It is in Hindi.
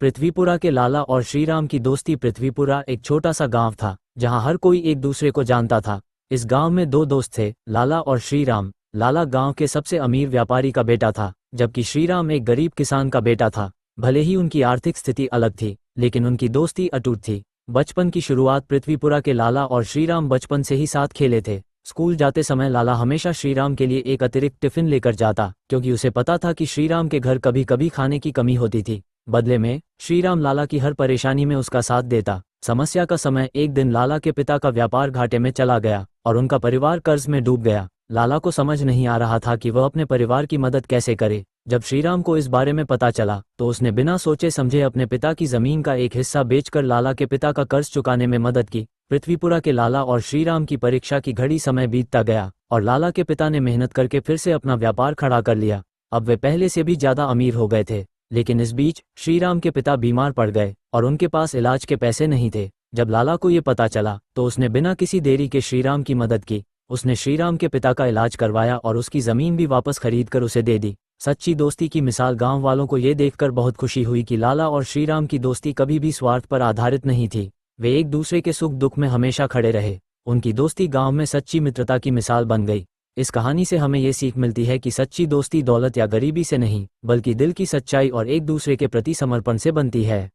पृथ्वीपुरा के लाला और श्रीराम की दोस्ती। पृथ्वीपुरा एक छोटा सा गांव था जहां हर कोई एक दूसरे को जानता था। इस गांव में दो दोस्त थे, लाला और श्रीराम। लाला गांव के सबसे अमीर व्यापारी का बेटा था, जबकि श्रीराम एक गरीब किसान का बेटा था। भले ही उनकी आर्थिक स्थिति अलग थी, लेकिन उनकी दोस्ती अटूट थी। बचपन की शुरुआत। पृथ्वीपुरा के लाला और श्रीराम बचपन से ही साथ खेले थे। स्कूल जाते समय लाला हमेशा श्रीराम के लिए एक अतिरिक्त टिफिन लेकर जाता, क्योंकि उसे पता था कि श्रीराम के घर कभी कभी खाने की कमी होती थी। बदले में श्रीराम लाला की हर परेशानी में उसका साथ देता। समस्या का समय। एक दिन लाला के पिता का व्यापार घाटे में चला गया और उनका परिवार कर्ज में डूब गया। लाला को समझ नहीं आ रहा था कि वह अपने परिवार की मदद कैसे करे। जब श्रीराम को इस बारे में पता चला तो उसने बिना सोचे समझे अपने पिता की जमीन का एक हिस्सा बेचकर लाला के पिता का कर्ज चुकाने में मदद की। पृथ्वीपुरा के लाला और श्रीराम की परीक्षा की घड़ी। समय बीतता गया और लाला के पिता ने मेहनत करके फिर से अपना व्यापार खड़ा कर लिया। अब वे पहले से भी ज्यादा अमीर हो गए थे। लेकिन इस बीच श्रीराम के पिता बीमार पड़ गए और उनके पास इलाज के पैसे नहीं थे। जब लाला को ये पता चला तो उसने बिना किसी देरी के श्रीराम की मदद की। उसने श्रीराम के पिता का इलाज करवाया और उसकी जमीन भी वापस खरीदकर उसे दे दी। सच्ची दोस्ती की मिसाल। गांव वालों को ये देखकर बहुत खुशी हुई कि लाला और श्रीराम की दोस्ती कभी भी स्वार्थ पर आधारित नहीं थी। वे एक दूसरे के सुख दुख में हमेशा खड़े रहे। उनकी दोस्ती गांव में सच्ची मित्रता की मिसाल बन गई। इस कहानी से हमें ये सीख मिलती है कि सच्ची दोस्ती दौलत या गरीबी से नहीं, बल्कि दिल की सच्चाई और एक दूसरे के प्रति समर्पण से बनती है।